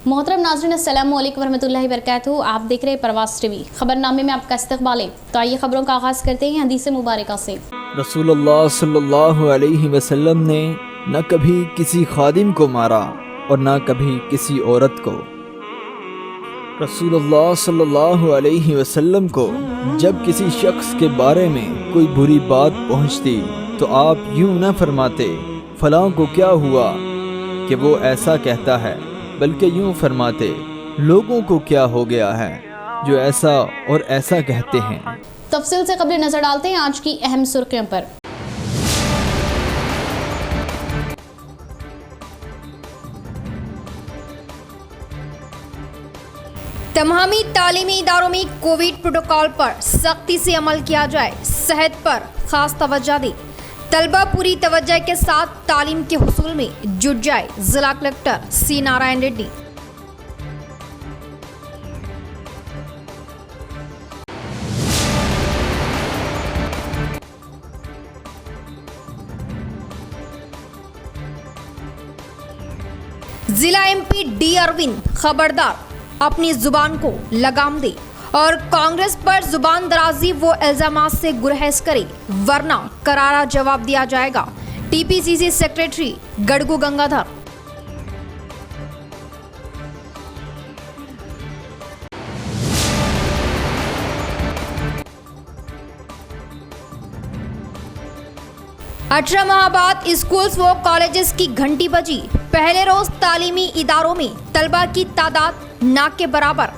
मोहतरम नाज़रीन, अस्सलामु अलैकुम वरहमतुल्लाहि वबरकातुहू। आप देख रहे हैं प्रवास टीवी। खबरनामे में आपका इस्तकबाल है। तो आइए खबरों का आगाज़ करते हैं हदीस मुबारका से। रसूलुल्लाह सल्लल्लाहु अलैहि वसल्लम ने न कभी किसी खादिम को मारा और न कभी किसी औरत को। रसूलुल्लाह सल्लल्लाहु अलैहि वसल्लम को जब किसी शख्स के बारे में कोई बुरी बात पहुंचती तो आप यूं न फरमाते फलां को क्या हुआ कि वो ऐसा कहता है, बल्कि यूं फरमाते लोगों को क्या हो गया है जो ऐसा और ऐसा कहते हैं। तफसील से खबरें नजर डालते हैं आज की अहम सुर्खियों पर। तमामी तालीमी इदारों में कोविड प्रोटोकॉल पर सख्ती से अमल किया जाए, सेहत पर खास तवज्जो दी। तलबा पूरी तवज्जो के साथ तालीम के हुसूल में जुट जाए, जिला कलेक्टर सी नारायण रेड्डी। जिला एमपी डी अरविंद, खबरदार अपनी जुबान को लगाम दे और कांग्रेस पर जुबान दराजी वो इल्जामात से गुरेज करे, वरना करारा जवाब दिया जाएगा। TPCC secretary Gadugu Gangadhar. अठारह माह बाद स्कूल्स व कॉलेजेस की घंटी बजी। पहले रोज तालीमी इदारों में तलबा की तादाद ना के बराबर।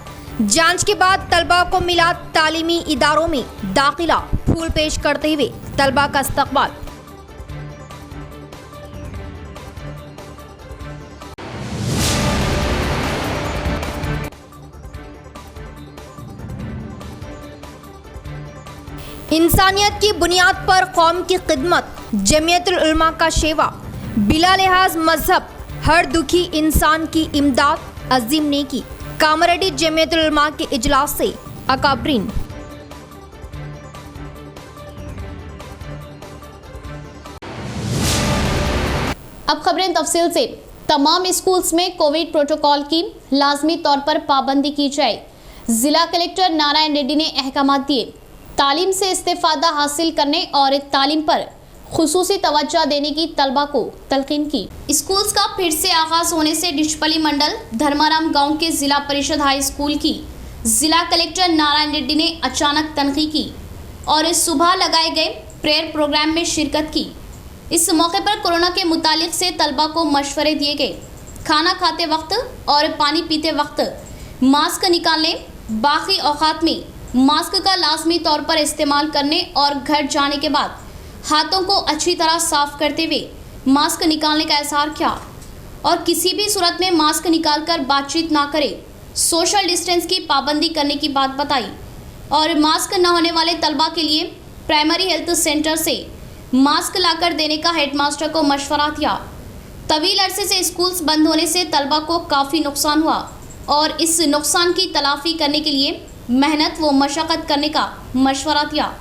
जांच के बाद तलबा को मिला तालीमी इदारों में दाखिला। फूल पेश करते हुए तलबा का इस्तकबाल। इंसानियत की बुनियाद पर कौम की खिदमत, जमीयतुल उलमा का शेवा, बिला लिहाज मजहब हर दुखी इंसान की इमदाद, अजीम नेकी। कामरेड्डी जमीयतुल उलमा के इजलास से अकाबरीन। अब खबरें तफसील से। तमाम स्कूल्स में कोविड प्रोटोकॉल की लाजमी तौर पर पाबंदी की जाए, जिला कलेक्टर नारायण रेड्डी ने अहकाम दिए। तालीम से इस्तेफादा हासिल करने और तालीम पर खुसूसी तवज्जो देने की तलबा को तलकीन की। स्कूल्स का फिर से आगाज होने से डिशपली मंडल धर्माराम गांव के जिला परिषद हाई स्कूल की जिला कलेक्टर नारायण रेड्डी ने अचानक तनखी की और इस सुबह लगाए गए प्रेयर प्रोग्राम में शिरकत की। इस मौके पर कोरोना के मुतालिक से तलबा को मशवरे दिए गए। खाना खाते वक्त और पानी पीते वक्त मास्क निकालने, बाकी औकात में मास्क का लाजमी तौर पर इस्तेमाल करने और घर जाने के बाद हाथों को अच्छी तरह साफ करते हुए मास्क निकालने का इज़हार किया और किसी भी सूरत में मास्क निकालकर बातचीत ना करें, सोशल डिस्टेंस की पाबंदी करने की बात बताई और मास्क न होने वाले तलबा के लिए प्राइमरी हेल्थ सेंटर से मास्क लाकर देने का हेडमास्टर को मशवरा दिया। तवील अरसे से स्कूल्स बंद होने से तलबा को काफ़ी नुकसान हुआ और इस नुकसान की तलाफी करने के लिए मेहनत व मशक्क़त करने का मशवरा दिया।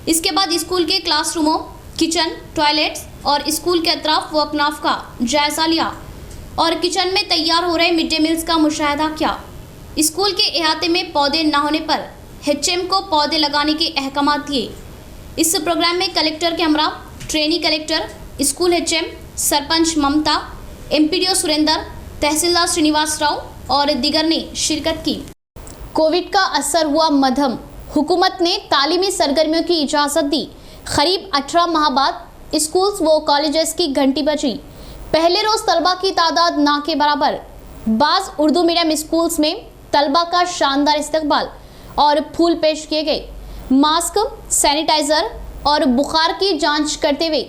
इसके बाद स्कूल के क्लासरूमों, किचन, टॉयलेट्स और स्कूल के अतराफ व अकनाफ का जायज़ा लिया और किचन में तैयार हो रहे मिड डे मील्स का मुशाहिदा किया। स्कूल के अहाते में पौधे न होने पर HM को पौधे लगाने के अहकाम दिए। इस प्रोग्राम में कलेक्टर के हमरा, trainee collector, school HM, sarpanch Mamta, MPDO Surendra, tehsildar Srinivas Rao और दीगर ने शिरकत की। कोविड का असर हुआ मध्यम। हुकूमत ने तालीमी सरगर्मियों की इजाज़त दी। करीब 18 माह बाद स्कूल्स व कॉलेजेस की घंटी बजी। पहले रोज़ तलबा की तादाद ना के बराबर। बाज़ उर्दू मीडियम स्कूल्स में तलबा का शानदार इस्तकबाल और फूल पेश किए गए। मास्क, सैनिटाइज़र और बुखार की जांच करते हुए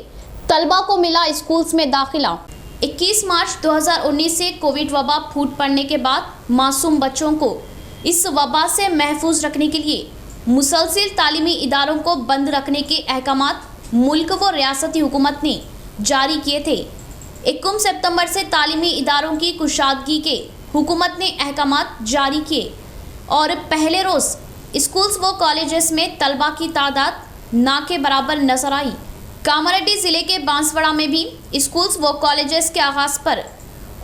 तलबा को मिला स्कूल्स में दाखिला। 21 मार्च 2019 से कोविड वबा फूट पड़ने के बाद मासूम बच्चों को इस वबा से महफूज रखने के लिए मुसलसिल तालीमी इदारों को बंद रखने के अहकामात मुल्क व रियासती हुकूमत ने जारी किए थे। 21 सितंबर से तालीमी इदारों की कुशादगी के हुकूमत ने अहकामात जारी किए और पहले रोज़ स्कूल्स व कॉलेजेस में तलबा की तादाद ना के बराबर नजर आई। कामारेड्डी ज़िले के बांसवाड़ा में भी स्कूल्स व कॉलेजेस के आगाज़ पर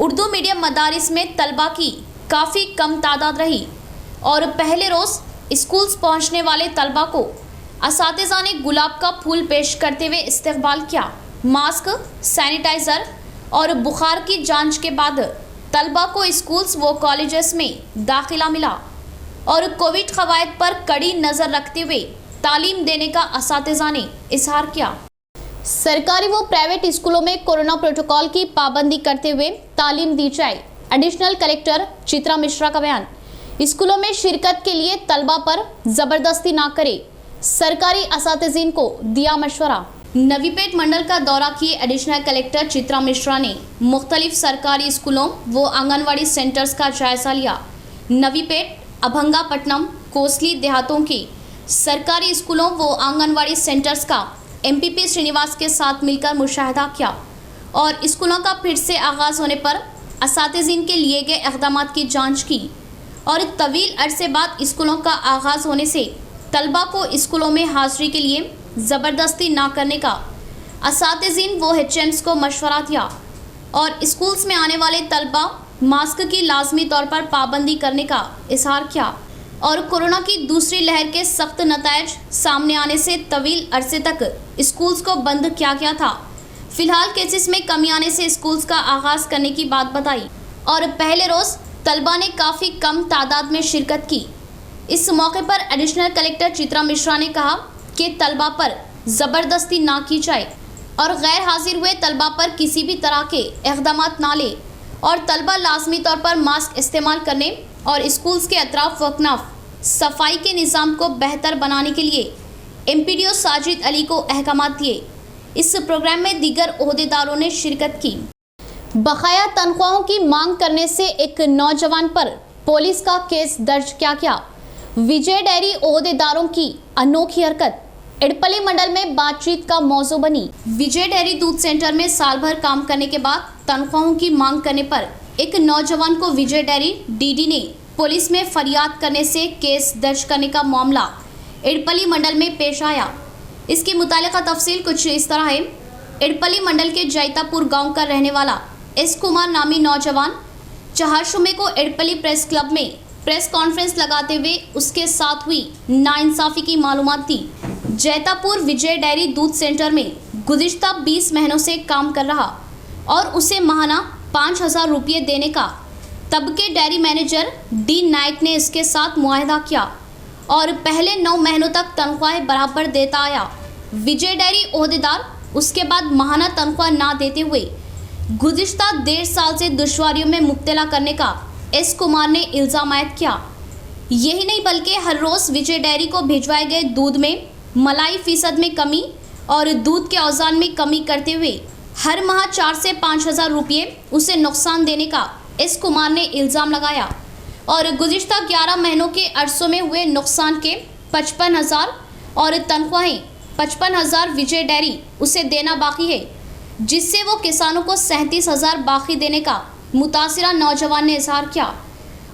उर्दू मीडियम मदारिस में तलबा की काफ़ी कम तादाद रही और पहले रोज़ स्कूल्स पहुंचने वाले तलबा को असातिज़ा ने गुलाब का फूल पेश करते हुए इस्तकबाल किया। मास्क, सैनिटाइज़र और बुखार की जांच के बाद तलबा को स्कूल्स व कॉलेजेस में दाखिला मिला और कोविड क़वायद पर कड़ी नज़र रखते हुए तालीम देने का असातिज़ा ने इजहार किया। सरकारी व प्राइवेट स्कूलों में कोरोना प्रोटोकॉल की पाबंदी करते हुए तालीम दी जाए। एडिशनल कलेक्टर चित्रा मिश्रा का बयान। स्कूलों में शिरकत के लिए तलबा पर जबरदस्ती ना करे, सरकारी असातिज़ीन को दिया मशवरा। नवीपेट मंडल का दौरा किए एडिशनल कलेक्टर चित्रा मिश्रा ने मुख्तलिफ सरकारी स्कूलों व आंगनवाड़ी सेंटर्स का जायजा लिया। नवीपेट, अभंगापट्टनम, कोसली देहातों के सरकारी स्कूलों व आंगनवाड़ी सेंटर्स का एमपीपी श्रीनिवास के साथ मिलकर मुशाहिदा किया और स्कूलों का फिर से आगाज़ होने पर असातिज़ीन के लिए गए इक़दाम की जांच की और तवील अरसे बाद स्कूलों का आगाज़ होने से तलबा को स्कूलों में हाज़िरी के लिए ज़बरदस्ती ना करने का असातिज़ीन व HMs को मशवरा दिया और स्कूल्स में आने वाले तलबा मास्क की लाजमी तौर पर पाबंदी करने का इजहार किया और कोरोना की दूसरी लहर के सख्त नतायज सामने आने से तवील अरसे तक स्कूल्स को बंद किया गया था। फिलहाल केसेस में कमी आने से स्कूल्स का आगाज़ करने की बात बताई और पहले रोज़ तलबा ने काफ़ी कम तादाद में शिरकत की। इस मौके पर एडिशनल कलेक्टर चित्रा मिश्रा ने कहा कि तलबा पर ज़बरदस्ती ना की जाए और गैर हाजिर हुए तलबा पर किसी भी तरह के इक़दाम ना ले और तलबा लाजमी तौर पर मास्क इस्तेमाल करने और स्कूल्स के अतराफ व अकनाफ सफाई के निज़ाम को बेहतर बनाने के लिए MPDO साजिद अली को अहकाम दिए। इस प्रोग्राम में दीगर ओहदेदारों ने शिरकत की। बकाया तनख्वाहों की मांग करने से एक नौजवान पर पुलिस का केस दर्ज किया गया। विजय डेयरी ओहदेदारों की अनोखी हरकत इडपली मंडल में बातचीत का मौजू बनी। विजय डेयरी दूध सेंटर में साल भर काम करने के बाद तनख्वाहों की मांग करने पर एक नौजवान को विजय डेयरी DD ने पुलिस में फरियाद करने से केस दर्ज करने का मामला इडपली मंडल में पेश आया। इसकी मुतालिका तफसील कुछ इस तरह है। इडपली मंडल के जैतापुर गांव का रहने वाला S कुमार नामी नौजवान 4 शुमे को इडपली प्रेस क्लब में प्रेस कॉन्फ्रेंस लगाते हुए उसके साथ हुई नाइंसाफ़ी की मालूमात दी। जैतापुर विजय डेयरी दूध सेंटर में गुज़िश्ता 20 महीनों से काम कर रहा और उसे माहाना 5,000 रुपये देने का तब के डेयरी मैनेजर D नायक ने इसके साथ मुआहदा किया और पहले 9 महीनों तक तनख्वाहें बराबर देता आया। विजय डेयरी ओहदेदार उसके बाद माहाना तनख्वाह ना देते हुए गुज़िश्ता 1.5 साल से दुश्वारियों में मुब्तला करने का S कुमार ने इल्ज़ाम आयद किया। यही नहीं बल्कि हर रोज़ विजय डेयरी को भिजवाए गए दूध में मलाई फ़ीसद में कमी और दूध के औज़ान में कमी करते हुए हर माह 4 से 5,000 रुपये उसे नुकसान देने का S कुमार ने इल्ज़ाम लगाया और गुज़िश्ता 11 महीनों के अरसों में हुए नुकसान के 55,000 और तनख्वाहें 55,000 विजय डेयरी उसे देना बाकी है, जिससे वो किसानों को 37,000 बाकी देने का मुतासिरा नौजवान ने इजहार किया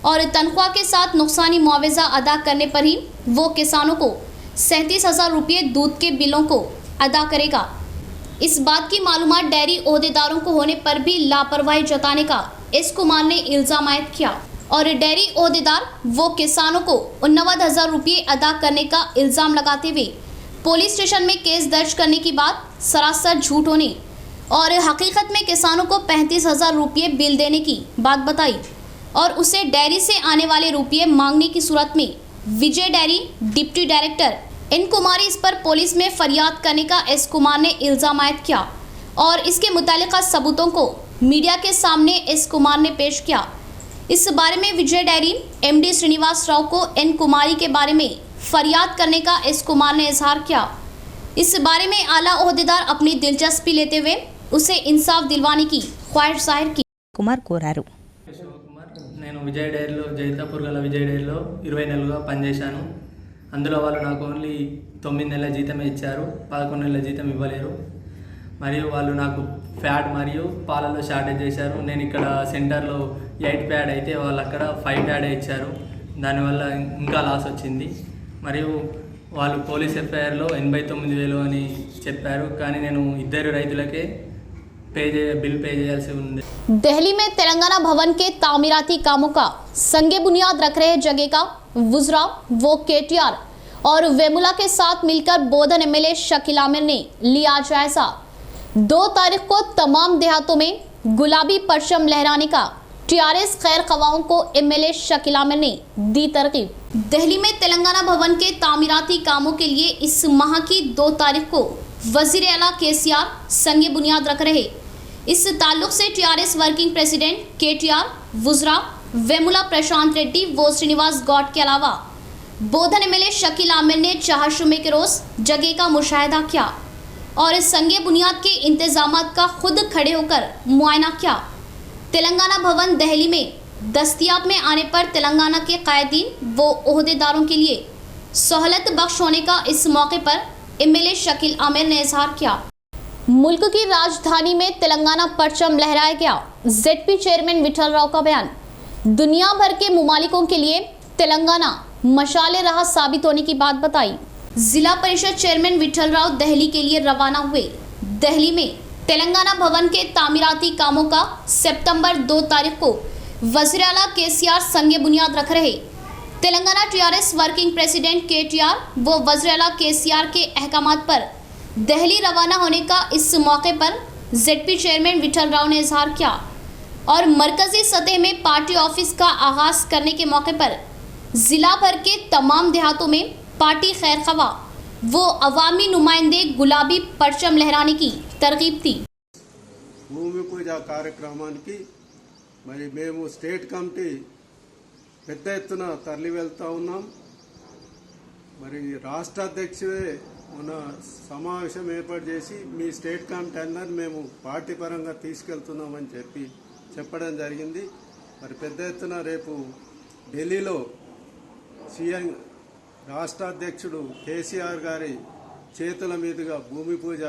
और तनख्वाह के साथ नुकसानी मुआवजा अदा करने पर ही वो किसानों को 37,000 रुपये दूध के बिलों को अदा करेगा। इस बात की मालूमात डेयरी ओहदेदारों को होने पर भी लापरवाही जताने का S कुमार ने इल्ज़ाम आयद किया और डेयरी ओहदेदार वो किसानों को 89,000 रुपये अदा करने का इल्ज़ाम लगाते हुए पुलिस स्टेशन में केस दर्ज करने की बात सरासर झूठ होने और हकीकत में किसानों को 35,000 रुपये बिल देने की बात बताई और उसे डेयरी से आने वाले रुपये मांगने की सूरत में विजय डेयरी डिप्टी डायरेक्टर N कुमारी इस पर पुलिस में फरियाद करने का S कुमार ने इल्ज़ाम आयद किया और इसके मुतालिका सबूतों को मीडिया के सामने S कुमार ने पेश किया। इस बारे में विजय डेयरी MD श्रीनिवास राव को N कुमारी के बारे में फरियाद करने का S कुमार ने इजहार किया। इस बारे में आला ओहदेदार अपनी दिलचस्पी लेते हुए उसे इंसाफ दिलवाने की ख्वाहिश जाहिर की। కుమార్ కోరారు నేను విజయ్ డైరీలో జైతాపూర్ గల విజయ్ డైరీలో 20 నెలలుగా పనిచేశాను. అందులో వాళ్ళు నాకు ఓన్లీ 9 నెలల జీతమే ఇచ్చారు, 11 నెలల జీతం ఇవ్వలేరు. మరియు వాళ్ళు నాకు ఫ్యాట్ మరియు పాలలో షార్టేజ్ చేశారు. నేను ఇక్కడ సెంటర్లో 8 ప్యాడ్ అయితే వాళ్ళు అక్కడ 5 ప్యాడే ఇచ్చారు. దానివల్ల ఇంకా లాస్ వచ్చింది. మరియు వాళ్ళు పోలీస్ ఎఫ్ఐఆర్లో 89,000 అని చెప్పారు, కానీ నేను 2 రైతులకే బిల్ పే చేయాల్సి ఉంది. दिल्ली में तेलंगाना भवन के तामीराती कामों का संगे बुनियाद रख रहे जगह का वुजरा वो केटीआर और वेमुला के साथ मिलकर बोधन एमएलए शकील आमिर ने लिया जायजा। 2 तारीख को तमाम देहातों में गुलाबी परचम लहराने का टीआरएस खैर खवाओं को एमएलए शकील आमिर ने दी तरकीब। दिल्ली में तेलंगाना भवन के तामीराती कामों के लिए इस माह की 2 तारीख को वजीर आला केसीआर संगे बुनियाद रख रहे। इस ताल्लुक से टीआरएस वर्किंग प्रेसिडेंट केटीआर, वुजरा, वेमुला प्रशांत रेड्डी व श्रीनिवास गौड के अलावा बोधन एमएलए शकील आमिर ने चाहशुमे के रोज जगह का मुशाहिदा किया और संगे बुनियाद के इंतजामात का खुद खड़े होकर मुआयना किया। तेलंगाना भवन दिल्ली में दस्तयाब में आने पर तेलंगाना के कायदीन व ओहदेदारों के लिए सहूलत बख्श होने का इस मौके पर एमएलए शकील आमिर ने इजहार किया। मुल्क की राजधानी में तेलंगाना परचम लहराया गया। जेडपी चेयरमैन विठल राव का बयान। दुनिया भर के मुमालिकों के लिए तेलंगाना मशाले राह साबित होने की बात बताई। जिला परिषद चेयरमैन विठल राव दिल्ली के लिए रवाना हुए। दिल्ली में तेलंगाना भवन के तामीराती कामों का सितंबर 2 तारीख को वज़ीर आला केसीआर संगे बुनियाद रख रहे। Telangana TRS working president KTR व वज़ीर आला केसीआर के अहकामात पर दिल्ली रवाना होने का इस मौके पर जेडपी चेयरमैन विठल राव ने इजहार किया और मरकजी सतह में पार्टी ऑफिस का आगाज करने के मौके पर जिला भर के तमाम देहातों में पार्टी खैर खवा वो अवामी नुमाइंदे गुलाबी परचम लहराने की तरकीब थी। భూమి పూజ కార్యక్రమానికి మరి మేము స్టేట్ కమిటీ పెద్ద ఎత్తున తరలి వెళ్తా ఉన్నాం. మరి రాష్ట్ర అధ్యక్షుడే మన సమావేశం ఏర్పాటు చేసి మీ స్టేట్ కమిటీ అందరిని మేము పార్టీ పరంగా తీసుకెళ్తున్నామని చెప్పడం జరిగింది. మరి పెద్ద ఎత్తున రేపు ఢిల్లీలో సీఎం రాష్ట్ర అధ్యక్షుడు కేసీఆర్ గారి చేతుల మీదుగా భూమి పూజ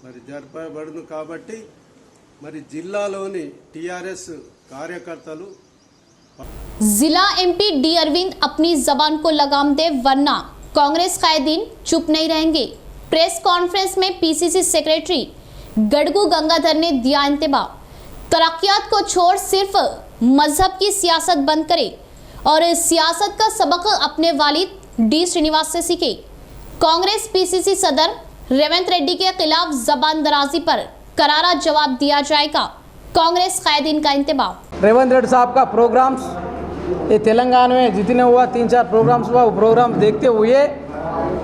మరి జరపబడును కాబట్టి మరి జిల్లాలోని టీఆర్ఎస్ కార్యకర్తలు जिला एमपी डी अरविंद अपनी जबान को लगाम दे वरना कांग्रेस कायदीन चुप नहीं रहेंगे। प्रेस कॉन्फ्रेंस में पीसीसी सेक्रेटरी गड़गू गंगाधर ने दिया इंतबा। तरक्यात को छोड़ सिर्फ मजहब की सियासत बंद करे और सियासत का सबक अपने वालिद डी श्रीनिवास से सीखे। कांग्रेस पीसीसी सदर रेवंत रेड्डी के खिलाफ जबान दराजी पर करारा जवाब दिया जाएगा। कांग्रेस कायदीन का इंतबा। रेवंत रेड्डी साहब का प्रोग्राम्स ये तेलंगाना में जितने हुआ 3-4 प्रोग्राम्स हुआ वो प्रोग्राम देखते हुए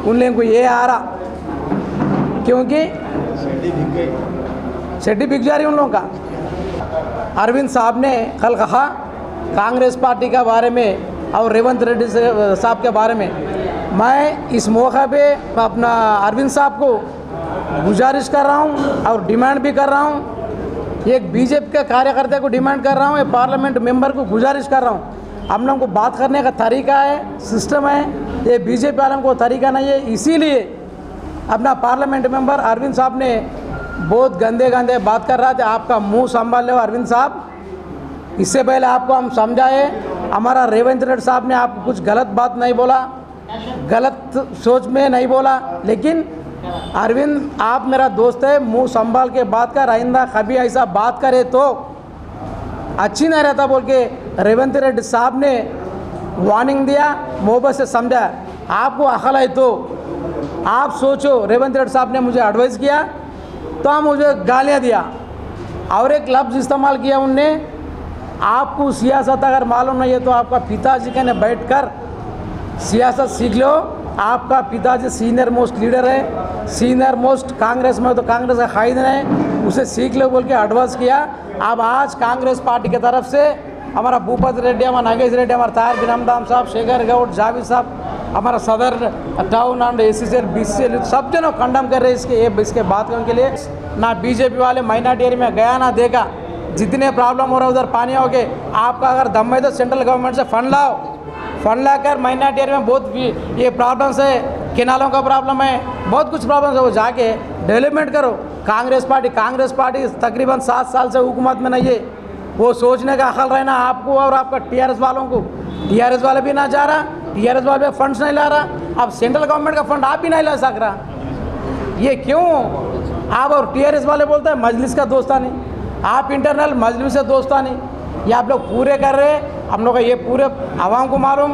उन लोगों को ये आ रहा क्योंकि शेड्डी बिक जा रही उन लोगों का। अरविंद साहब ने कल कहा कांग्रेस पार्टी के बारे में और रेवंत रेड्डी साहब के बारे में। मैं इस मौके पे अपना अरविंद साहब को गुजारिश कर रहा हूँ और डिमांड भी कर रहा हूँ, एक बीजेपी के कार्यकर्ता को डिमांड कर रहा हूँ, एक पार्लियामेंट मेंबर को गुजारिश कर रहा हूँ। हम लोगों को बात करने का तरीका है, सिस्टम है, ये बीजेपी वालों को तरीका नहीं है। इसीलिए अपना पार्लियामेंट मेंबर अरविंद साहब ने बहुत गंदे गंदे बात कर रहा था। आपका मुंह संभाल लो अरविंद साहब। इससे पहले आपको हम समझाए, हमारा रेवंत रेड्डी साहब ने आपको कुछ गलत बात नहीं बोला, गलत सोच में नहीं बोला, लेकिन अरविंद आप मेरा दोस्त है, मुंह संभाल के बात कर, आइंदा कभी ऐसा बात करे तो अच्छी नहीं रहता बोल के रेवंत रेड्डी साहब ने वार्निंग दिया, मोहब्बत से समझा। आपको अकल है तो आप सोचो, रेवंत रेड्डी साहब ने मुझे एडवाइस किया तो हम मुझे गालियाँ दिया और एक लफ्ज़ इस्तेमाल किया उनने, आपको सियासत अगर मालूम नहीं है तो आपका पिताजी के ने बैठ कर सियासत सीख लो। आपका पिताजी सीनियर मोस्ट लीडर है, सीनियर मोस्ट कांग्रेस में तो कांग्रेस का कायदीन है, उसे सीख लो बोल के एडवाइस किया। अब आज कांग्रेस पार्टी की तरफ से हमारा भूपत रेड्डी, हमारा नागेश रेड्डी, हमारा ताहिर बिन हमदाम साहब, शेखर गौड, जावेद साहब, हमारा सदर टाउन एंड एसीसी बीसी सब जनों कंडम कर रहे इसके बात के लिए। ना बीजेपी वाले माइनॉरिटी एरिया में गया ना देखा, जितने प्रॉब्लम हो रहा है उधर पानी हो गए। आपका अगर दम है तो सेंट्रल गवर्नमेंट से फंड लाओ, फंड लाकर माइनॉरिटी एरिया में बहुत ये प्रॉब्लम्स है, केनालों का प्रॉब्लम है, बहुत कुछ प्रॉब्लम्स है, वो जाके डेवलपमेंट करो। कांग्रेस पार्टी तकरीबन 7 साल से हुकूमत में नहीं है, वो सोचने का अकल रहना आपको और आपका टीआरएस वालों को। टीआरएस वाले भी ना जा रहा, टीआरएस वाले फंड्स नहीं ला रहा, अब सेंट्रल गवर्नमेंट का फंड आप भी नहीं ला सक रहा। ये क्यों आप और टीआरएस वाले बोलते हैं मजलिस का दोस्तानी, आप इंटरनल मजलिस से दोस्तानी, ये आप लोग पूरे कर रहे हैं। हम लोग का ये पूरे आवाम को मालूम,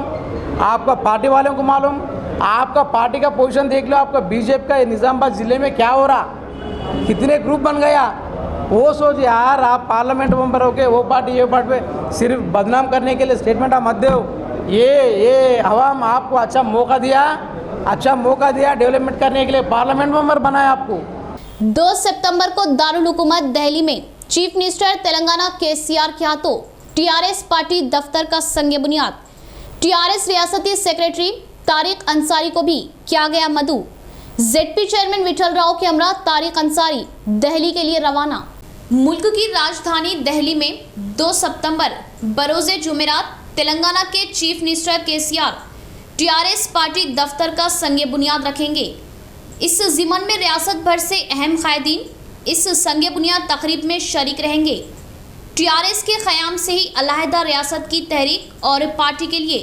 आपका पार्टी वालों को मालूम, आपका पार्टी का पोजीशन देख लो, आपका बीजेपी का निज़ामाबाद ज़िले में क्या हो रहा, कितने ग्रुप बन गया। वो सोच यार, आप पार्लियामेंट मेंबर होके वो पार्टी ये पार्टी पे सिर्फ बदनाम करने के लिए स्टेटमेंट आप मत दो। ये अवाम आपको अच्छा मौका दिया डेवलपमेंट करने के लिए, पार्लियामेंट मेंबर बनाया आपको। 2 सितंबर को दारुल हुकूमत दिल्ली में चीफ मिनिस्टर तेलंगाना केसीआर के हाथों टीआरएस पार्टी दफ्तर का संग बुनियाद। टीआरएस रियासती सेक्रेटरी तारिक अंसारी को भी किया गया मदऊ। जेडपी चेयरमैन विठल राव के हमरा तारिक अंसारी दिल्ली के लिए रवाना। मुल्क की राजधानी दिल्ली में 2 सितंबर बरोज़े जुमेरात तेलंगाना के chief minister KCR TRS party दफ्तर का संग बुनियाद रखेंगे। इस ज़िमन में रियासत भर से अहम कायदीन इस संग बुनियाद तकरीब में शरीक रहेंगे। टीआरएस के क़याम से ही अलहदा रियासत की तहरीक और पार्टी के लिए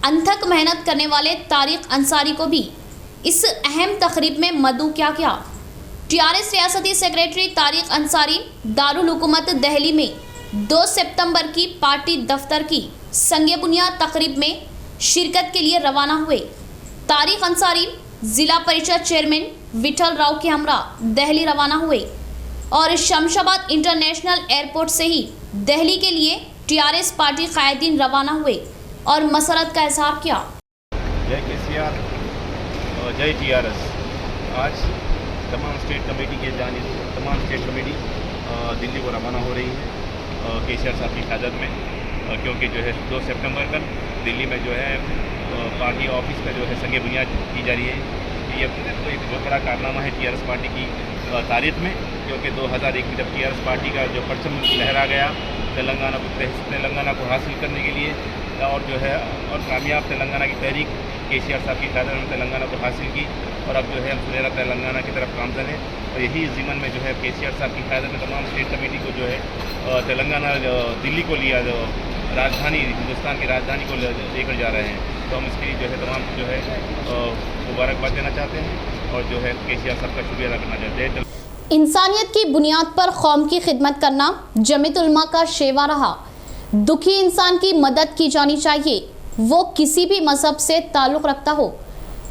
अनथक मेहनत करने वाले तारिक अंसारी को भी इस अहम तकरीब में मदऊ किया गया। टीआरएस रियासती सेक्रेटरी तारिक अंसारी दारुल हुकूमत दिल्ली में 2 सितंबर की पार्टी दफ्तर की संग बुनियाद तकरीब में शिरकत के लिए रवाना हुए। तारिक अंसारी जिला परिषद चेयरमैन विठल राव के हमरा दिल्ली रवाना हुए और शमशाबाद इंटरनेशनल एयरपोर्ट से ही दिल्ली के लिए टीआरएस पार्टी कायदीन रवाना हुए और मसरत का इजहार किया। जय केसीआर, जय टीआरएस। आज तमाम स्टेट कमेटी दिल्ली को रवाना हो रही है केसीआर साहब की क़यादत में, क्योंकि जो है 2 सितंबर कल दिल्ली में जो है पार्टी ऑफिस का जो है संग बुनियाद की जा रही है। ये तो एक बहुत बड़ा कारनामा है टीआरएस पार्टी की तारीख में, क्योंकि 2001 में जब टीआरएस पार्टी का जो परचम लहरा गया तेलंगाना को हासिल करने के लिए, और जो है और कामयाब तेलंगाना की तहरीक केसीआर साहब की क़यादत में तेलंगाना को हासिल की, और अब जो है हम सुनहरा तेलंगाना की तरफ गामज़न है। और यही ज़िमन में जो है केसीआर साहब की क़यादत में तमाम स्टेट कमेटी को जो है तेलंगाना दिल्ली को लिया, जो राजधानी हिंदुस्तान की राजधानी को लेकर जा रहे हैं। तो हम इसके लिए जो है तमाम जो है मुबारकबाद देना चाहते हैं और जो है केसीआर साहब का शुक्रिया अदा करना चाहते हैं। इंसानियत की बुनियाद पर कौम की खिदमत करना जमीयत उलमा का शेवा रहा। दुखी इंसान की मदद की जानी चाहिए, वो किसी भी मजहब से ताल्लुक़ रखता हो।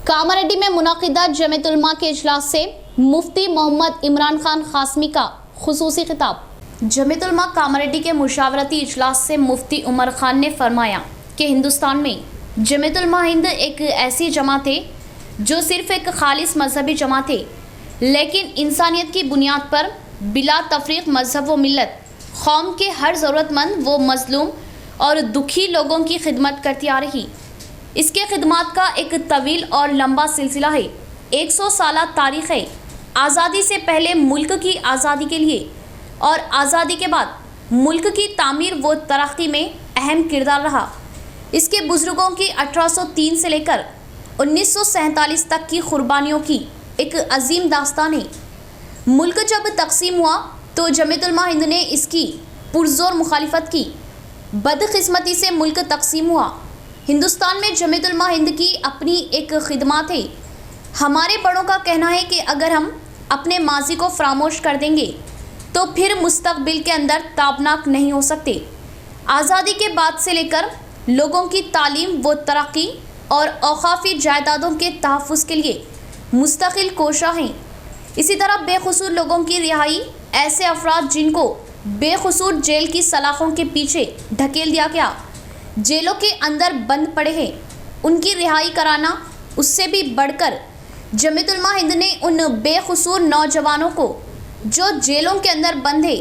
कामारेड्डी में मुनाकिदा जमीयत उलमा के इजलास से मुफ्ती मोहम्मद इमरान खान कासमी का खुसूसी खिताब। जमीयत उलमा कामारेड्डी के मुशावरती इजलास से मुफ्ती उमर खान ने फरमाया कि हिंदुस्तान में जमीयत उलमा हिंद एक ऐसी जमात है जो सिर्फ एक खालिस मजहबी जमात है, लेकिन इंसानियत की बुनियाद पर बिला तफरीक मजहब व मिलत कौम के हर ज़रूरतमंद व मजलूम और दुखी लोगों की खिदमत करती आ रही। इसके खिदमत का एक तवील और लंबा सिलसिला है, 100 साल तारीख़ है। आज़ादी से पहले मुल्क की आज़ादी के लिए और आज़ादी के बाद मुल्क की तामीर व तरक्की में अहम किरदार रहा। इसके बुज़ुर्गों की 1803 से लेकर 1947 तक की कुर्बानियों की एक अजीम दास्तान है। मुल्क जब तकसीम हुआ तो जमीयत उलमा हिंद ने इसकी पुरजोर मुखालिफत की। बदकिस्मती से मुल्क तकसीम हुआ। हिंदुस्तान में जमीयत उलमा हिंद की अपनी एक खिदमत है। हमारे बड़ों का कहना है कि अगर हम अपने माजी को फरामोश कर देंगे तो फिर मुस्तकबिल के अंदर ताबनाक नहीं हो सकते। आज़ादी के बाद से लेकर लोगों की तालीम व तरक्की और औकाफ़ी जायदादों के तहफ़्फ़ुज़ के लिए मुस्तकिल कोशा हैं। इसी तरह बेकसूर लोगों की रिहाई, ऐसे अफराद जिनको बेकसूर जेल की सलाखों के पीछे ढकेल दिया गया, जेलों के अंदर बंद पड़े हैं, उनकी रिहाई कराना, उससे भी बढ़कर जमीयत उलमा हिंद ने उन बेकसूर नौजवानों को जो जेलों के अंदर बंद है,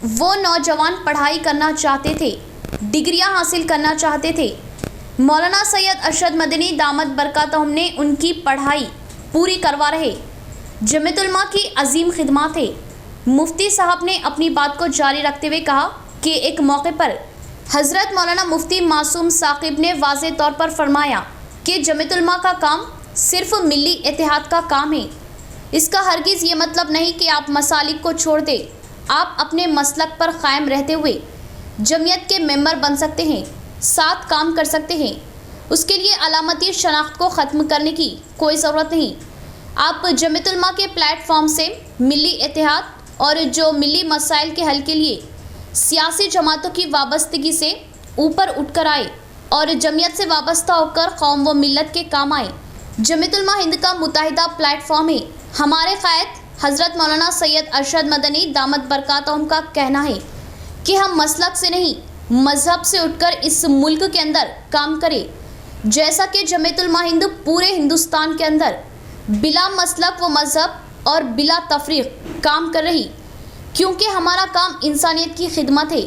वो नौजवान पढ़ाई करना चाहते थे, डिग्रियां हासिल करना चाहते थे। मौलाना सैयद अरशद मदनी दामद बरकातहुम ने उनकी पढ़ाई पूरी करवा रहे। जमीयत उलमा की अजीम खिदमत है। मुफ्ती साहब ने अपनी बात को जारी रखते हुए कहा कि एक मौके पर हज़रत मौलाना मुफ्ती मासूम साकिब ने वाज़े तौर पर फरमाया कि जमीयत उलमा का काम सिर्फ मिली इत्तेहाद का काम है। इसका हरगिज़ ये मतलब नहीं कि आप मसालिक को छोड़ दें। आप अपने मसलक पर कायम रहते हुए जमीयत के मेंबर बन सकते हैं, साथ काम कर सकते हैं। उसके लिए अलामती शनाख्त को ख़त्म करने की कोई ज़रूरत नहीं। आप जमीयतुलमा के प्लेटफॉर्म से मिली इत्तेहाद और जो मिली मसाइल के हल के लिए सियासी जमातों की वाबस्तगी से ऊपर उठकर आए और जमीयत से वाबस्ता होकर कौम व मिल्लत के काम आए। जमीयतुलमा हिंद का मुत्तहिदा प्लेटफॉर्म है। हमारे क़ायद हज़रत मौलाना सैयद अरशद मदनी दामत बरकातहुम का कहना है कि हम मसलक से नहीं मज़हब से उठकर इस मुल्क के अंदर काम करें, जैसा कि जमीयतुलमा हिंद पूरे हिंदुस्तान के अंदर बिला मसलक व मज़हब और बिला तफरीक काम कर रही, क्योंकि हमारा काम इंसानियत की खिदमत है।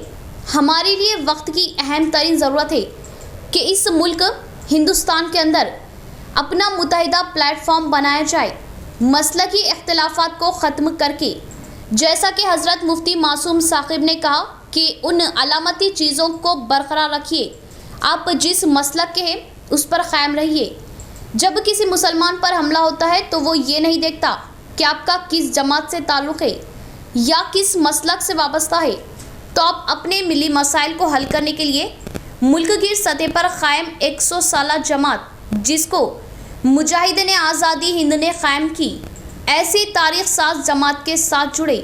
हमारे लिए वक्त की अहम तरीन ज़रूरत है कि इस मुल्क हिंदुस्तान के अंदर अपना मुत्तहिदा प्लेटफॉर्म बनाया जाए, मसलकी इख्तिलाफात को ख़त्म करके, जैसा कि हज़रत मुफ्ती मासूम साकिब ने कहा कि उन अलामती चीज़ों को बरकरार रखिए। आप जिस मसलक के हैं उस पर क़ायम रहिए। जब किसी मुसलमान पर हमला होता है तो वो ये नहीं देखता कि आपका किस जमात से ताल्लुक़ है या किस मसलक से वाबस्ता है, तो आप अपने मिली मसाइल को हल करने के लिए मुल्क की सतह पर क़ायम 100 साला जमात, जिसको मुजाहिदीन आज़ादी हिंद ने क़ायम की, ऐसी तारीख़ साज जमात के साथ जुड़े।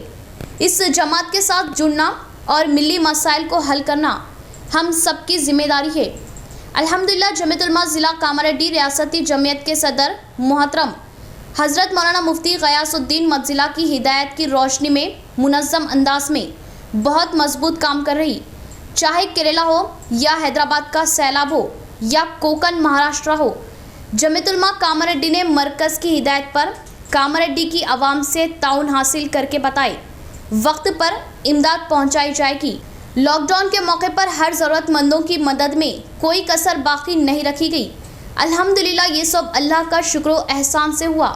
इस जमात के साथ जुड़ना और मिली मसाइल को हल करना हम सबकी ज़िम्मेदारी है। अल्हम्दुलिल्लाह जमीयतुलमा ज़िला कामारेड्डी रियासती जमीयत के सदर मोहतरम हज़रत मौलाना मुफ्ती ग़यासुद्दीन मदजिला की हिदायत की रोशनी में मुनज़्ज़म अंदाज में बहुत मजबूत काम कर रही। चाहे केरला हो या हैदराबाद का सैलाब हो या कोकन महाराष्ट्र हो, जमीयतुलमा कामारेड्डी ने मरकज़ की हिदायत पर कामारेड्डी की आवाम से ताउन हासिल करके बताए वक्त पर इमदाद पहुंचाई जाएगी। लॉकडाउन के मौके पर हर ज़रूरतमंदों की मदद में कोई कसर बाकी नहीं रखी गई। अल्हम्दुलिल्लाह ये सब अल्लाह का शुक्र व एहसान से हुआ।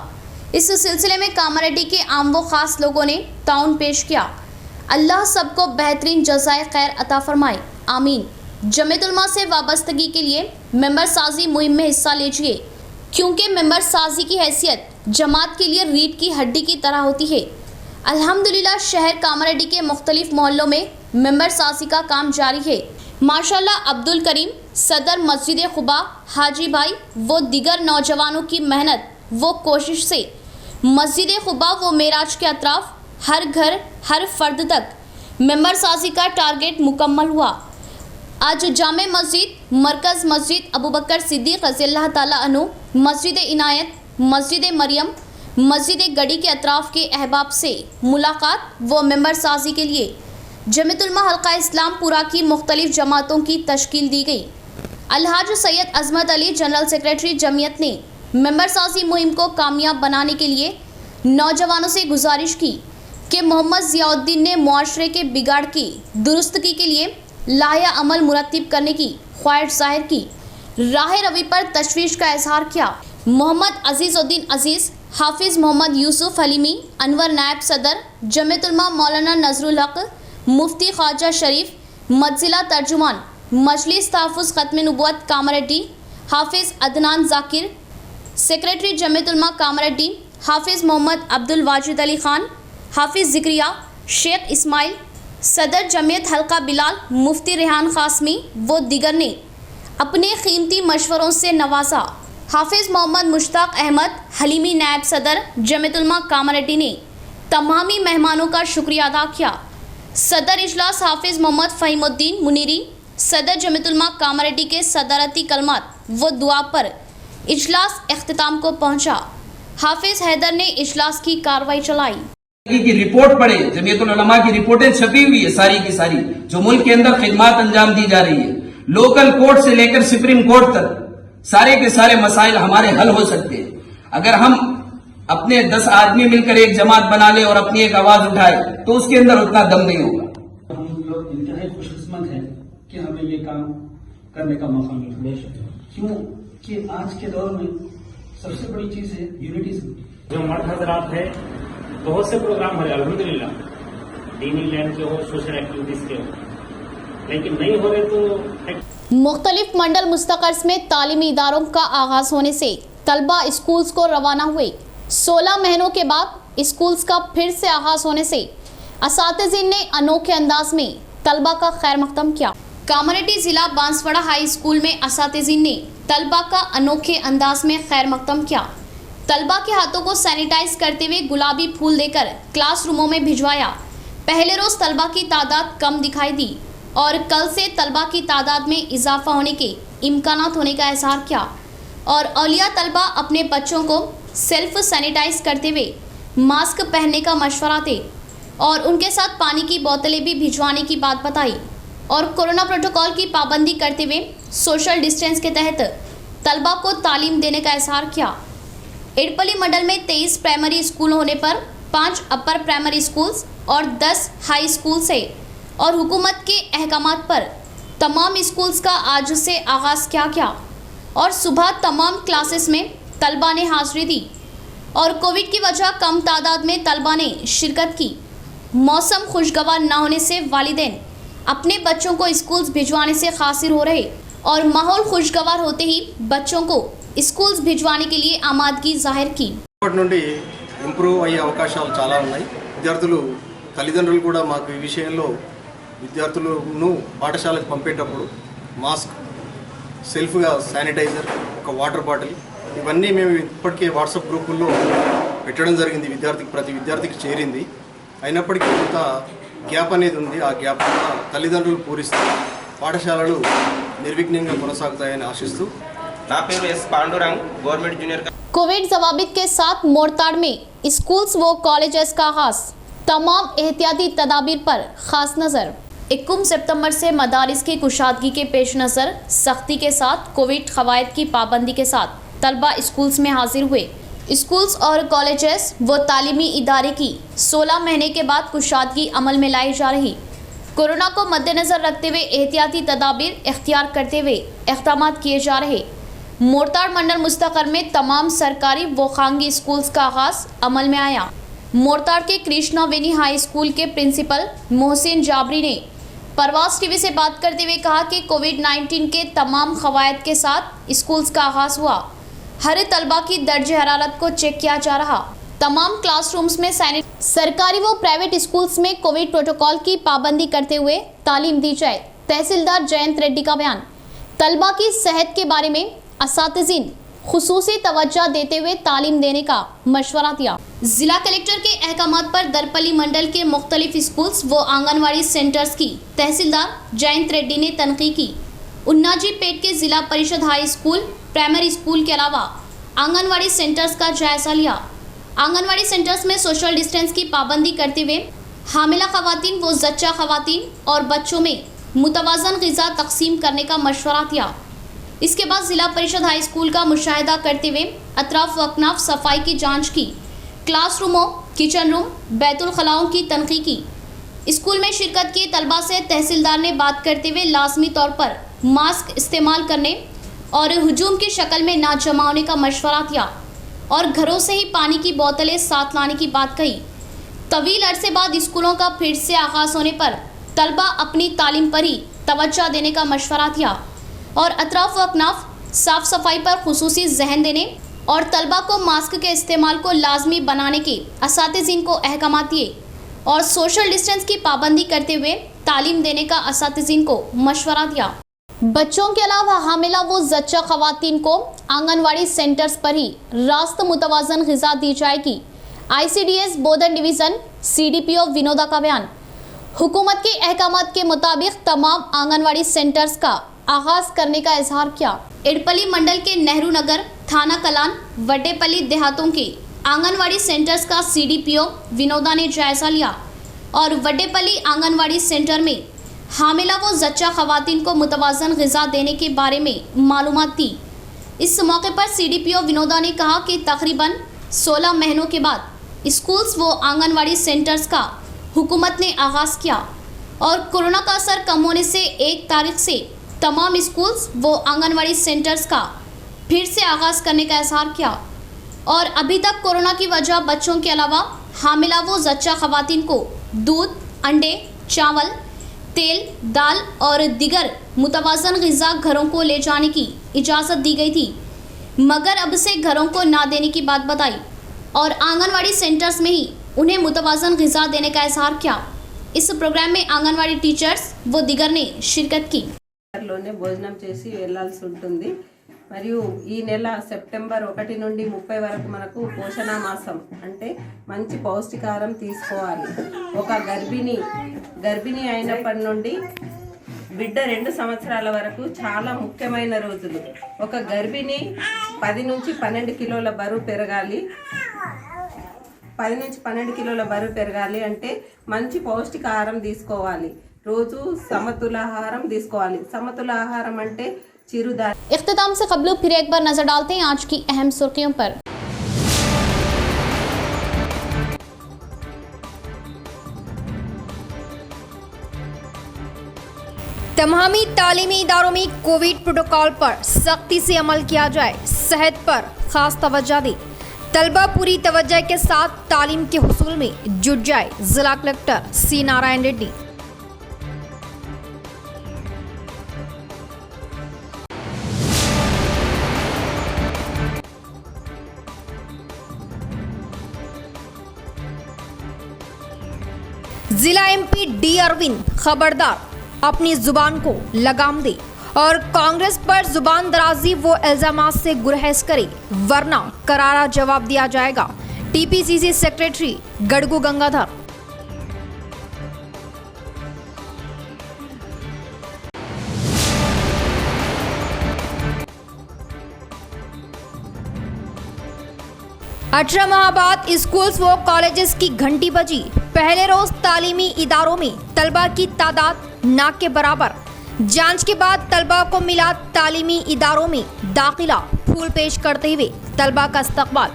इस सिलसिले में कामारेड्डी के आम व ख़ास लोगों ने ताउन पेश किया। अल्लाह सबको बेहतरीन जज़ाए खैर अता फरमाए, आमीन। जमीयतुलमा से वाबस्तगी के लिए मेंबर साजी मुहिम में हिस्सा लीजिए, क्योंकि मेंबर साजी की हैसियत जमात के लिए रीढ़ की हड्डी की तरह होती है। अल्हम्दुलिल्लाह शहर कामारेड्डी के मुख्तलिफ मोहल्लों में मेंबर साजी का काम जारी है। माशाल्लाह अब्दुल करीम सदर मस्जिद खुबा हाजी भाई वो दिगर नौजवानों की मेहनत वो कोशिश से मस्जिद खुबा व मेराज के अतराफ हर घर हर फर्द तक मेंबर साजी का टारगेट मुकम्मल हुआ। आज जामे मस्जिद, मरकज़ मस्जिद अबू बकर सिद्दीक़ रज़ियल्लाहु ताला अन्हु, मस्जिद इनायत, मस्जिद मरियम, मस्जिद गड़ी के अतराफ़ के अहबाब से मुलाकात व मेंबर साजी के लिए जमीयतुलमा हल्का इस्लामपुरा की मुख्तलिफ जमातों की तश्कील दी गई। अलहाज सैयद अज़मत अली जनरल सेक्रेटरी जमीयत ने मेंबर साजी मुहिम को कामयाब बनाने के लिए नौजवानों से गुजारिश की कि मोहम्मद ज़ियाउद्दीन ने मुआशरे के बिगाड़ की दुरुस्तगी के लिए लाया अमल मुरत्तिब करने की ख्वाहिश जाहिर की, राह रवी पर तशवीश का इजहार किया। मोहम्मद अजीज़ुद्दीन अजीज़, हाफिज़ मोहम्मद यूसुफ हलीमी, अनवर नायब सदर जमीयतुलमा मौलाना नजरुल हक, मुफ्ती ख्वाजा शरीफ, मदजिला तर्जुमान मजलिस तहफ़्फ़ुज़ ख़त्म नबुव्वत कामारेड्डी, हाफिज़ अदनान जाकिर, सेक्रेटरी जमीयतुलमा कामारेड्डी हाफिज़ मोहम्मद अब्दुल वाजिद अली ख़ान, हाफिज़ ज़िक्रिया, शेख इस्माइल, सदर जमीयत हल्का बिलाल, मुफ्ती रेहान क़ासमी व दिगर ने अपने कीमती मशवरों से नवाजा। हाफिज़ मोहम्मद मुश्ताक अहमद हलीमी नायब सदर जमीयतुलमा कामारेड्डी ने तमामी मेहमानों का शुक्रिया अदा किया। सदर इजलास हाफिज़ मोहम्मद फ़हीमुद्दीन मुनीरी, सदर जमीयतुलमा कामारेड्डी के सदरती कलमात व दुआ पर इजलास इख्तिताम को पहुँचा। हाफिज़ हैदर ने इजलास की कार्रवाई चलाई। की रिपोर्ट पढ़े, जमीयतुल उलमा की रिपोर्टें छपी हुई है सारी की सारी, जो मुल्क के अंदर खिदमत अंजाम दी जा रही है, लोकल कोर्ट से लेकर सुप्रीम कोर्ट तक सारे के सारे मसाइल हमारे हल हो सकते हैं। अगर हम अपने 10 आदमी मिलकर एक जमात बना ले और अपनी एक आवाज उठाए तो उसके अंदर उतना दम नहीं होगा। हम लोग इंतहाई खुशकिस्मत हैं कि हमें ये काम करने का मौका मिला, क्यों कि आज के दौर में सबसे बड़ी चीज है यूनिटी। जो मर्द हजरात है बहुत से प्रोग्राम हो रहे अल्हम्दुलिल्लाह, दीनी लैंड के हो, सोशल एक्टिविटीज के हो, लेकिन नहीं हो रहे तो मुख्तलिफ मंडल मुस्तक़र्स में तालीमी इदारों का आगाज़ होने से तलबा स्कूल्स को रवाना हुए। 16 महीनों के बाद स्कूल्स का फिर से आगाज़ होने से असातिज़ीन ने अनोखे अंदाज में तलबा का खैर मकदम किया। कामारेड्डी ज़िला बांसवाड़ा हाई स्कूल में असातिज़ीन ने तलबा का अनोखे अंदाज में खैर मकदम किया। तलबा के हाथों को सैनिटाइज करते हुए गुलाबी फूल देकर क्लासरूमों में भिजवाया। पहले रोज तलबा की तादाद कम दिखाई दी और कल से तलबा की तादाद में इजाफा होने के इम्कानात होने का इजहार किया और औलिया तलबा अपने बच्चों को सेल्फ सैनिटाइज करते हुए मास्क पहनने का मशवरा दे और उनके साथ पानी की बोतलें भी भिजवाने की बात बताई और कोरोना प्रोटोकॉल की पाबंदी करते हुए सोशल डिस्टेंस के तहत तलबा को तालीम देने का इजहार किया। एडपली मंडल में 23 प्राइमरी स्कूल होने पर 5 अपर प्राइमरी स्कूल्स और 10 हाई स्कूल्स है और हुकूमत के अहकामात पर तमाम स्कूल्स का आज से आगाज़ किया गया और सुबह तमाम क्लासेस में तलबा ने हाजिरी दी और कोविड की वजह कम तादाद में तलबा ने शिरकत की। मौसम खुशगवार न होने से वालिदैन अपने बच्चों को स्कूल्स भिजवाने से कासिर हो रहे और माहौल खुशगवार होते ही बच्चों को स्कूल्स भिजवाने के लिए आमादगी जाहिर की। నుండి ఇంప్రూవ్ అయ్యే అవకాశాలు చాలా ఉన్నాయి। విద్యార్థులు తల్లిదండ్రులు కూడా మాకు ఈ విషయంలో విద్యార్థులను పాఠశాలకు పంపేటప్పుడు మాస్క్, సెల్ఫ్గా శానిటైజర్, ఒక వాటర్ బాటిల్ ఇవన్నీ మేము ఇప్పటికే వాట్సాప్ గ్రూపుల్లో పెట్టడం జరిగింది। ప్రతి విద్యార్థికి చేరింది। అయినప్పటికీ కొంత గ్యాప్ అనేది ఉంది। ఆ గ్యాప్ తల్లిదండ్రులు పూరిస్తూ పాఠశాలలు నిర్విఘ్నంగా కొనసాగుతాయని ఆశిస్తూ నా పేరు ఎస్ పాండురంగ్, గవర్నమెంట్ జూనిयर कोविड जवाबित के साथ मोरताड़ में स्कूल्स व कॉलेजेस का आगाज, तमाम एहतियाती तदाबीर पर खास नज़र। 21 सितंबर से मदारिस की कुशादगी के पेश नज़र सख्ती के साथ कोविड क़वायद की पाबंदी के साथ तलबा स्कूल्स में हाजिर हुए। स्कूल्स और कॉलेजेस व तालीमी इदारे की 16 महीने के बाद कुशादगी अमल में लाई जा रही। कोरोना को मद्देनज़र रखते हुए एहतियाती तदाबीर इख्तियार करते हुए इक़दाम किए जा रहे। मोरताड़ मंडल मुस्तक़र में तमाम सरकारी व खानगी स्कूल्स का आगाज़ अमल में आया। मोरताड़ के कृष्णा वेनी हाई स्कूल के प्रिंसिपल मोहसिन जाबरी ने परवाज़ टीवी से बात करते हुए कहा कि कोविड-19 के तमाम क़वायद के साथ स्कूल्स का आगाज़ हुआ। हर तलबा की दर्ज हरारत को चेक किया जा रहा। तमाम क्लासरूम्स में सरकारी व प्राइवेट स्कूल्स में कोविड प्रोटोकॉल की पाबंदी करते हुए तालीम दी जाए। तहसीलदार जयंत रेड्डी का बयान। तलबा की सेहत के बारे में असातिज़ीन खुसूसी तवज्जो देते हुए तालीम देने का मशवरा दिया। जिला कलेक्टर के अहकामात पर दरपली मंडल के मुख्तलिफ स्कूल्स व आंगनवाड़ी सेंटर्स की तहसीलदार जयंत रेड्डी ने तनकीद की। उन्नाजी पेट के जिला परिषद हाई स्कूल, प्राइमरी स्कूल के अलावा आंगनवाड़ी सेंटर्स का जायजा लिया। आंगनवाड़ी सेंटर्स में सोशल डिस्टेंस की पाबंदी करते हुए हामिला खवातीन व जच्चा खवातीन और बच्चों में मुतवाज़न ग़िज़ा तकसीम करने का मशवरा दिया। इसके बाद जिला परिषद हाई स्कूल का मुशाहिदा करते हुए अतराफ व अकनाफ सफाई की जांच की। क्लासरूमों, किचन रूम, बैतुल खलाओं की तनकीद की। स्कूल में शिरकत किए तलबा से तहसीलदार ने बात करते हुए लाजमी तौर पर मास्क इस्तेमाल करने और हुजूम की शक्ल में ना जमा होने का मशवरा दिया और घरों से ही पानी की बोतलें साथ लाने की बात कही। तवील अरसे बाद स्कूलों का फिर से आगाज़ होने पर तलबा अपनी तालीम पर ही तवज्जो देने का मशवरा दिया और अतराफ व अकनाफ साफ़ सफाई पर खुसूसी जहन देने और तलबा को मास्क के इस्तेमाल को लाजमी बनाने के असातिज़ीन को अहकाम दिए और सोशल डिस्टेंस की पाबंदी करते हुए तालीम देने का असातिज़ीन को मशवरा दिया। बच्चों के अलावा हामिला व जच्चा खवातीन को आंगनवाड़ी सेंटर्स पर ही रास्त मुतवाज़न ग़िज़ा दी जाएगी। ICDS बोधन डिवीज़न CDPO विनोदा का बयान। हुकूमत के अहकामात के मुताबिक तमाम आंगनवाड़ी सेंटर्स का आगाज़ करने का इजहार किया। एडपली मंडल के नेहरू नगर, थाना कलान, वड्डेपल्ली देहातों के आंगनवाड़ी सेंटर्स का CDPO विनोदा ने जायजा लिया और वड्डेपल्ली आंगनवाड़ी सेंटर में हामिला व जच्चा खवातीन को मुतवाज़न ग़िज़ा देने के बारे में मालूमात दी। इस मौके पर CDPO विनोदा ने कहा कि तकरीबन 16 महीनों के बाद स्कूल्स व आंगनवाड़ी सेंटर्स का हुकूमत ने आगाज़ किया और कोरोना का असर कम होने से 1 तारीख से तमाम स्कूल्स व आंगनवाड़ी सेंटर्स का फिर से आगाज़ करने का इजहार किया और अभी तक कोरोना की वजह बच्चों के अलावा हामिला व जच्चा खवातीन को दूध, अंडे, चावल, तेल, दाल और दीगर मुतवाज़न ग़िज़ा घरों को ले जाने की इजाज़त दी गई थी, मगर अब से घरों को ना देने की बात बताई और आंगनवाड़ी सेंटर्स में ही उन्हें मुतवाज़न ग़िज़ा देने का इजहार किया। इस प्रोग्राम में आंगनवाड़ी टीचर्स व दीगर ने शिरकत की। లోనే భోజనం చేసి వెళ్ళాల్సి ఉంటుంది। మరియు ఈ నెల సెప్టెంబర్ 1 నుండి 30 వరకు మనకు పోషణ మాసం అంటే మంచి పౌష్టికాహారం తీసుకోవాలి. ఒక గర్భిణి అయినప్పటి నుండి బిడ్డ 2 సంవత్సరాల వరకు చాలా ముఖ్యమైన రోజులు. ఒక గర్భిణి 10 నుంచి 12 కిలోల బరువు పెరగాలి. 10 నుంచి 12 కిలోల బరువు పెరగాలి అంటే మంచి పౌష్టికాహారం తీసుకోవాలి. రోజు సమతుల ఆహారం తీసుకోవాలి. సమతుల ఆహారం అంటే चिरुदार। इख्तिताम से कबल फिर एक बार नजर डालते हैं आज की अहम सुर्खियों पर। तमामी तालीमी इदारों में कोविड प्रोटोकॉल पर सख्ती से अमल किया जाए, सेहत पर खास तवज्जो दे। तलबा पूरी तवज्जो के साथ तालीम के हुसूल में जुट जाए, जिला कलेक्टर सी नारायण रेड्डी। जिला एमपी डी अरविंद खबरदार, अपनी जुबान को लगाम दे और कांग्रेस पर जुबान दराजी वो इल्जामात से गुरेज करे, वरना करारा जवाब दिया जाएगा। TPCC secretary Gadugu Gangadhar. अठारह माह बाद स्कूल्स व कॉलेजेस की घंटी बजी। पहले रोज तालीमी इदारों में तलबा की तादाद ना के बराबर। जांच के बाद तलबा को मिला तालीमी इदारों में दाखिला। फूल पेश करते हुए तलबा का इस्तकबाल।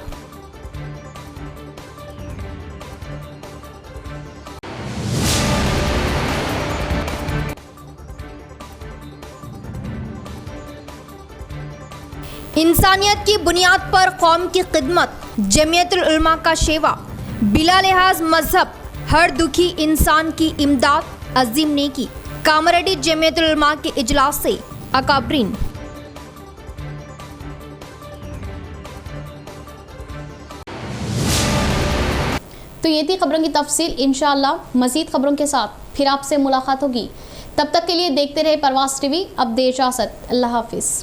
इंसानियत की बुनियाद पर कौम की खिदमत, जमीयतुल उलमा का शेवा, बिला लिहाज मजहब, हर दुखी इंसान की इमदाद, अजीम नेकी। कामरेड्डी जमीयतुल उलमा के इजलास से अकाबरीन। तो ये थी खबरों की तफसील। इंशाअल्लाह मजीद खबरों के साथ फिर आपसे मुलाकात होगी। तब तक के लिए देखते रहे परवास टीवी। अब दे इजाजत। अल्लाह हाफिज।